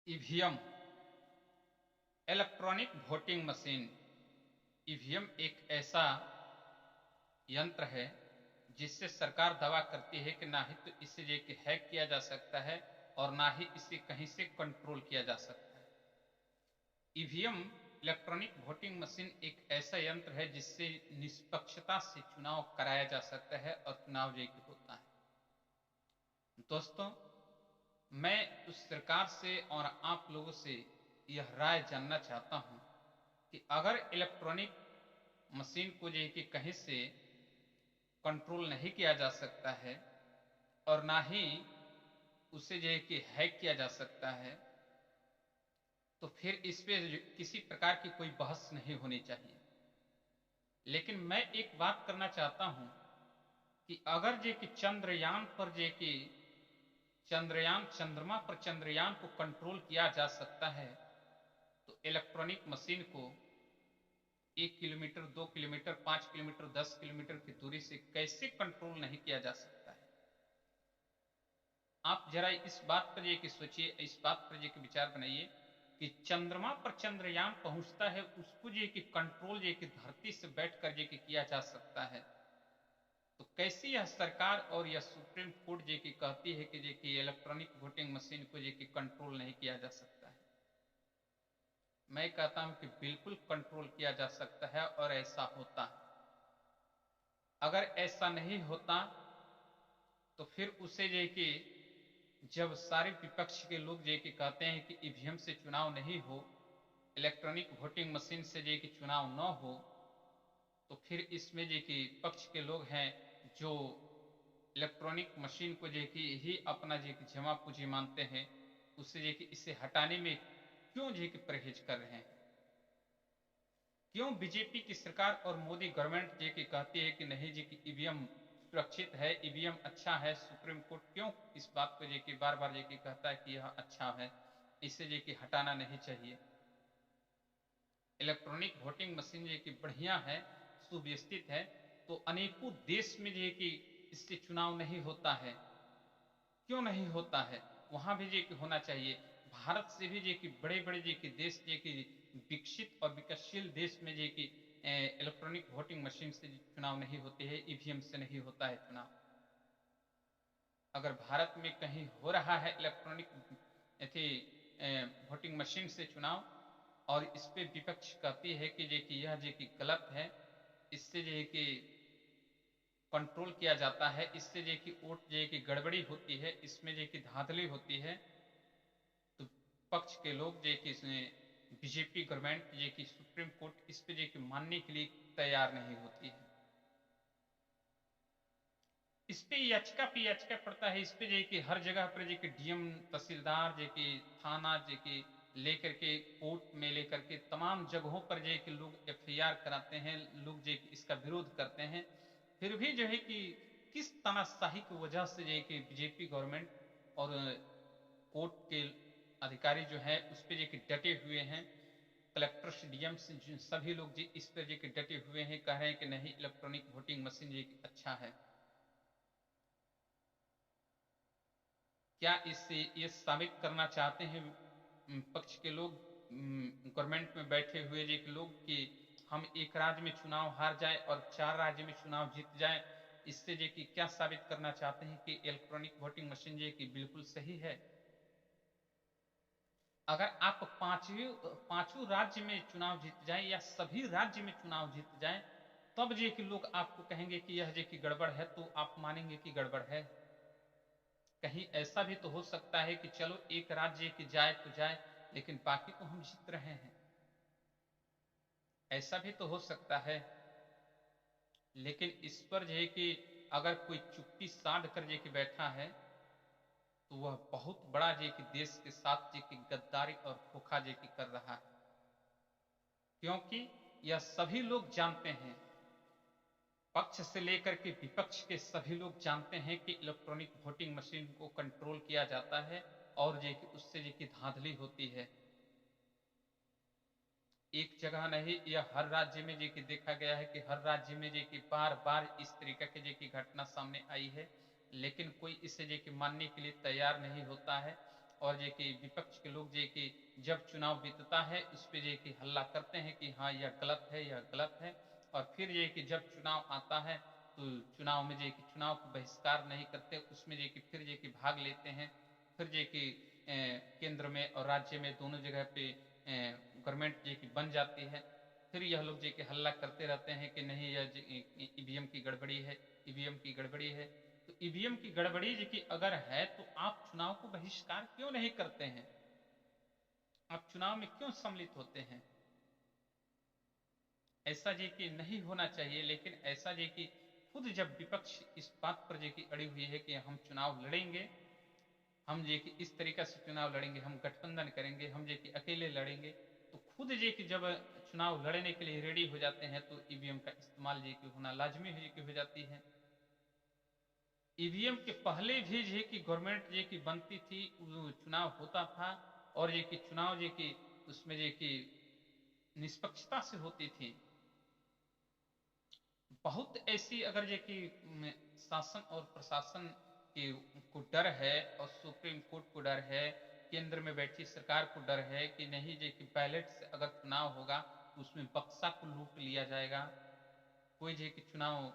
EVM electronic voting machine. EVM एक ऐसा यंत्र है जिससे सरकार दावा करती है कि ना ही तो इसे जे कि हैक किया जा सकता है और ना ही इसे कहीं से कंट्रोल किया जा सकता है। ईवीएम इलेक्ट्रॉनिक वोटिंग मशीन एक ऐसा यंत्र है जिससे निष्पक्षता से चुनाव कराया जा सकता है और चुनाव जे कि होता है। दोस्तों, मैं उस सरकार से और आप लोगों से यह राय जानना चाहता हूं कि अगर इलेक्ट्रॉनिक मशीन को जो कि कहीं से कंट्रोल नहीं किया जा सकता है और ना ही उसे जो है कि हैक किया जा सकता है, तो फिर इस पे किसी प्रकार की कोई बहस नहीं होनी चाहिए। लेकिन मैं एक बात करना चाहता हूं कि अगर जे कि चंद्रयान पर जे कि चंद्रमा पर चंद्रयान को कंट्रोल किया जा सकता है, तो इलेक्ट्रॉनिक मशीन को 1 किलोमीटर, 2 किलोमीटर, 5 किलोमीटर, 10 किलोमीटर की दूरी से कैसे कंट्रोल नहीं किया जा सकता है। आप जरा इस बात पर ये कि सोचिए, इस बात पर ये कि विचार बनाइए कि चंद्रमा पर चंद्रयान पहुंचता है, उसको ये कि कंट्रोल ये कि धरती से बैठ कर ये कि किया जा सकता है, तो कैसे यह सरकार और यह सुप्रीम कोर्ट ये कि कहती है कि ये कि इलेक्ट्रॉनिक वोटिंग मशीन को ये कि कंट्रोल नहीं किया जा सकता है। मैं कहता हूं कि बिल्कुल कंट्रोल किया जा सकता है और ऐसा होता है। अगर ऐसा नहीं होता तो फिर उसे जे कि जब सारे विपक्ष के लोग जे कि कहते हैं कि ईवीएम से चुनाव नहीं हो, इलेक्ट्रॉनिक वोटिंग मशीन से जे कि चुनाव न हो, तो फिर इसमें जे कि पक्ष के लोग हैं जो इलेक्ट्रॉनिक मशीन को जे कि ही अपना जे कि जमा पूंजी मानते हैं, उससे जे कि इसे हटाने में क्यों जे कि परहेज कर रहे हैं। क्यों बीजेपी की सरकार और मोदी गवर्नमेंट जे कि कहती है कि नहीं जी कि ईवीएम सुरक्षित है, ईवीएम अच्छा है, सुप्रीम कोर्ट क्यों इस बात को जे कि बार बार जे कि कहता है कि यह अच्छा है, इसे जे कि हटाना नहीं चाहिए। इलेक्ट्रॉनिक वोटिंग मशीन जे कि बढ़िया है, सुव्यवस्थित है, तो अनेकों देश में जे कि इससे चुनाव नहीं होता है। क्यों नहीं होता है? वहां भी जे कि होना चाहिए। भारत से भी जे कि बड़े बड़े जे कि देश जे कि विकसित और विकासशील देश में जे कि इलेक्ट्रॉनिक वोटिंग मशीन से चुनाव नहीं होते हैं, ईवीएम से नहीं होता है चुनाव। अगर भारत में कहीं हो रहा है इलेक्ट्रॉनिक वोटिंग मशीन से चुनाव और इस पे विपक्ष कहती है कि जे कि यह जे कि गलत है, इससे जे कि कंट्रोल किया जाता है, इससे जे कि वोट जे कि गड़बड़ी होती है, इसमें जे कि धांधली होती है, तो पक्ष के लोग जे कि इसमें बीजेपी गवर्नमेंट जे कि सुप्रीम कोर्ट इस पे जे कि मानने के लिए तैयार नहीं होती है। इस पे याचिका पे याचिका पड़ता है, इस पे जे कि हर जगह पर जे कि डीएम, तहसीलदार जे कि थाना जे कि लेकर के कोर्ट में लेकर के तमाम जगहों पर जे कि लोग एफआईआर कराते हैं, लोग जे कि इसका विरोध करते हैं। फिर भी जो है कि किस तानाशाही की वजह से जो कि बीजेपी गवर्नमेंट और कोर्ट के अधिकारी जो है उस पर जो कि डटे हुए हैं, कलेक्टर डीएम सभी लोग जी इस पर जो कि डटे हुए हैं, कह रहे हैं कि नहीं इलेक्ट्रॉनिक वोटिंग मशीन जो कि अच्छा है। क्या इससे ये साबित करना चाहते हैं पक्ष के लोग, गवर्नमेंट में बैठे हुए जो लोग, कि हम एक राज्य में चुनाव हार जाए और 4 राज्य में चुनाव जीत जाए, इससे जो कि क्या साबित करना चाहते हैं कि इलेक्ट्रॉनिक वोटिंग मशीन जो कि बिल्कुल सही है। अगर आप पांचों राज्य में चुनाव जीत जाए या सभी राज्य में चुनाव जीत जाए, तब जे कि लोग आपको कहेंगे कि यह जे कि गड़बड़ है, तो आप मानेंगे कि गड़बड़ है। कहीं ऐसा भी तो हो सकता है कि चलो एक राज्य की जाए तो जाए, लेकिन बाकी तो हम जीत रहे हैं, ऐसा भी तो हो सकता है। लेकिन इस पर जो है कि अगर कोई चुप्पी साध कर जे कि बैठा है, तो वह बहुत बड़ा जे कि देश के साथ जे कि गद्दारी और धोखा जे कि कर रहा है। क्योंकि यह सभी लोग जानते हैं, पक्ष से लेकर के विपक्ष के सभी लोग जानते हैं कि इलेक्ट्रॉनिक वोटिंग मशीन को कंट्रोल किया जाता है और जे कि उससे जे कि धांधली होती है। एक जगह नहीं, यह हर राज्य में जे कि देखा गया है कि हर राज्य में जे कि बार बार इस तरीके की जे कि घटना सामने आई है, लेकिन कोई इसे जे कि मानने के लिए तैयार नहीं होता है और जे कि विपक्ष के लोग जे कि जब चुनाव बीतता है उस पर जे कि हल्ला करते हैं कि हाँ यह गलत है, यह गलत है, और फिर ये कि जब चुनाव आता है तो चुनाव में जे कि चुनाव को बहिष्कार नहीं करते, उसमें जे कि फिर जे कि भाग लेते हैं, फिर जे कि केंद्र में और राज्य में दोनों जगह पे गवर्नमेंट जे कि बन जाती है, फिर यह लोग जे कि हल्ला करते रहते हैं कि नहीं यह ईवीएम की गड़बड़ी है, ईवीएम की गड़बड़ी है। तो ईवीएम की गड़बड़ी जे कि अगर है तो आप चुनाव को बहिष्कार क्यों नहीं करते हैं? आप चुनाव में क्यों सम्मिलित होते हैं? ऐसा जे कि नहीं होना चाहिए। लेकिन ऐसा जे कि खुद जब विपक्ष इस बात पर जे कि अड़ी हुई है कि हम चुनाव लड़ेंगे, हम जे कि इस तरीका से चुनाव लड़ेंगे, हम गठबंधन करेंगे, हम जे कि अकेले लड़ेंगे, तो खुद जे कि जब चुनाव लड़ने के लिए रेडी हो जाते हैं तो ईवीएम का इस्तेमाल जे कि होना लाजमी हो जाती है। ईवीएम के पहले भी जे कि गवर्नमेंट जे कि बनती थी, चुनाव होता था, और जे कि चुनाव जे कि उसमें जे कि निष्पक्षता से होती थी। बहुत ऐसी अगर जे कि शासन और प्रशासन के को डर है, और सुप्रीम कोर्ट को डर है, केंद्र में बैठी सरकार को डर है कि नहीं जे कि बैलेट से अगर चुनाव होगा तो उसमें बक्सा को लूट लिया जाएगा, कोई जे कि चुनाव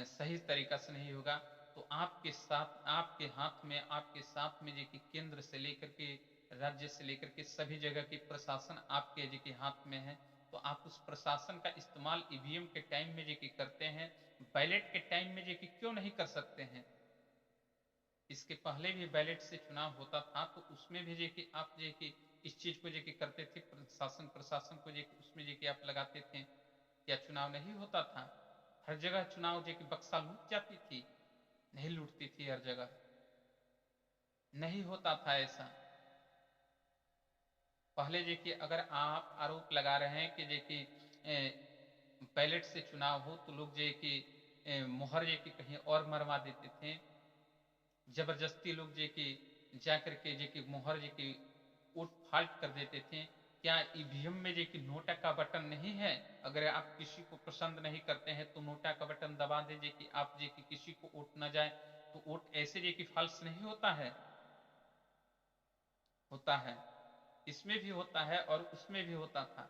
सही तरीका से नहीं होगा, तो आपके साथ, आपके हाथ में, आपके साथ में जे कि केंद्र से लेकर के राज्य से लेकर के सभी जगह की प्रशासन आपके जे कि हाथ में है, तो आप उस प्रशासन का इस्तेमाल ईवीएम के टाइम में जे कि करते हैं, बैलेट के टाइम में जे कि क्यों नहीं कर सकते हैं? इसके पहले भी बैलेट से चुनाव होता था तो उसमें भी जे कि आप जे कि इस चीज को जे कि करते थे, प्रशासन को जे कि उसमें जे कि आप लगाते थे, क्या चुनाव नहीं होता था? हर जगह चुनाव जे कि बक्सा लूट जाती थी? नहीं लूटती थी हर जगह, नहीं होता था ऐसा। पहले जे कि अगर आप आरोप लगा रहे हैं कि जे कि बैलेट से चुनाव हो तो लोग जे कि मोहर जे कि कहीं और मरवा देते थे, जबरदस्ती लोग जे कि जाकर के जे कि मोहर जे कि वोट फाल्ट कर देते थे। क्या ईवीएम में जे कि नोटा का बटन नहीं है? अगर आप किसी को पसंद नहीं करते हैं तो नोटा का बटन दबा दे जे कि आप जे कि किसी को वोट ना जाए, तो वोट ऐसे जे कि फॉल्स नहीं होता है? होता है, इसमें भी होता है और उसमें भी होता था।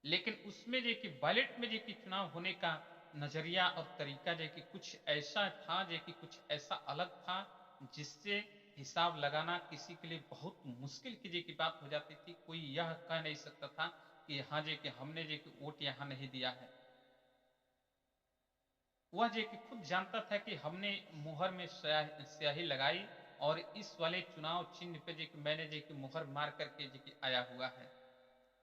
लेकिन उसमें जे कि बैलेट में जे कि चुनाव होने का नजरिया और तरीका जे कि कुछ ऐसा था, जे कि कुछ ऐसा अलग था, जिससे हिसाब लगाना किसी के लिए बहुत मुश्किल की जे की बात हो जाती थी। कोई यह कह नहीं सकता था कि हाँ जे कि हमने जे कि वोट यहाँ नहीं दिया है। वह जे कि खुद जानता था कि हमने मुहर में स्याही लगाई और इस वाले चुनाव चिन्ह पे जे कि मैंने जे कि मुहर मार करके जे कि आया हुआ है।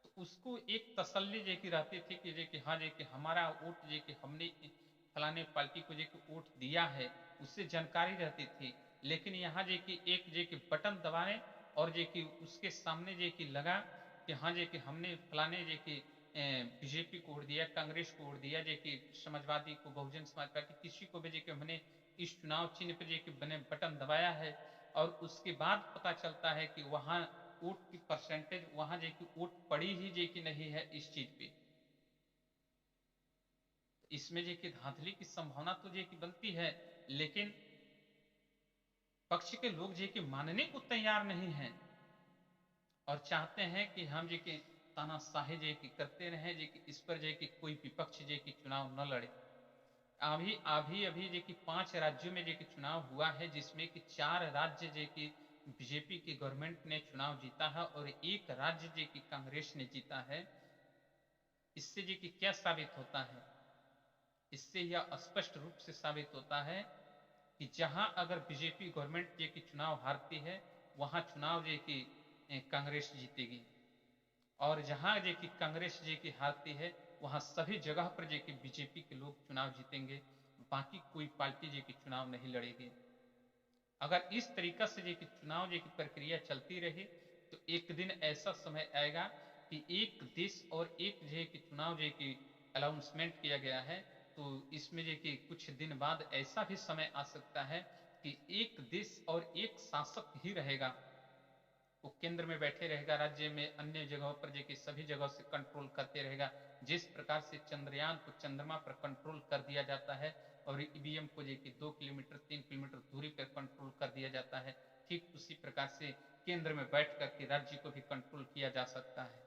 तो उसको एक तसल्ली जे कि रहती थी कि जे कि हाँ जे कि हमारा वोट जे कि हमने फलाने पार्टी को जे कि वोट दिया है, उससे जानकारी रहती थी। लेकिन यहाँ जे कि एक जे कि बटन दबाने और जे कि उसके सामने जे कि लगा कि हाँ जे कि हमने फलाने जे कि बीजेपी को वोट दिया, कांग्रेस को वोट दिया, जे कि समाजवादी को, बहुजन समाज पार्टी, किसी को भी जे कि हमने इस चुनाव चिन्ह पे जे कि बने बटन दबाया है, और उसके बाद पता चलता है कि वहां वोट की परसेंटेज, वहां जे कि वोट पड़ी ही जे कि नहीं है इस चीज पे, इसमें जे कि धांधली की संभावना तो जे कि बनती है। लेकिन पक्ष के लोग जे कि मानने को तैयार नहीं है और चाहते हैं कि हम जे कि तानाशाही जे कि करते रहे, जे कि इस पर जे कि कोई विपक्ष जे कि चुनाव न लड़े। अभी अभी अभी जे कि 5 राज्यों में जे कि चुनाव हुआ है, जिसमें कि 4 राज्य जे कि बीजेपी की गवर्नमेंट ने चुनाव जीता है और एक राज्य जे कि कांग्रेस ने जीता है। इससे जे कि क्या साबित होता है? इससे यह स्पष्ट रूप से साबित होता है कि जहां अगर बीजेपी गवर्नमेंट जे की चुनाव हारती है, वहां चुनाव जे की कांग्रेस जीतेगी, और जहां जे की कांग्रेस जे की हारती है, वहां सभी जगह पर जे की बीजेपी के लोग चुनाव जीतेंगे, बाकी कोई पार्टी जे की चुनाव नहीं लड़ेगी। अगर इस तरीका से जे की चुनाव जे की प्रक्रिया चलती रही तो एक दिन ऐसा समय आएगा कि एक देश और एक जे की चुनाव जे की अनाउंसमेंट किया गया है, तो इसमें जे कि कुछ दिन बाद ऐसा भी समय आ सकता है कि एक देश और एक शासक ही रहेगा, वो केंद्र में बैठे रहेगा, राज्य में अन्य जगहों पर जे कि सभी जगहों से कंट्रोल करते रहेगा। जिस प्रकार से चंद्रयान को चंद्रमा पर कंट्रोल कर दिया जाता है और ईवीएम को जे कि 2 किलोमीटर 3 किलोमीटर दूरी पर कंट्रोल कर दिया जाता है, ठीक उसी प्रकार से केंद्र में बैठ करके राज्य को भी कंट्रोल किया जा सकता है।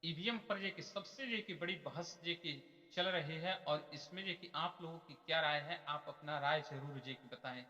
ईवीएम पर ये कि सबसे ये कि बड़ी बहस ये कि चल रही है और इसमें ये कि आप लोगों की क्या राय है, आप अपना राय जरूर ये कि बताएं।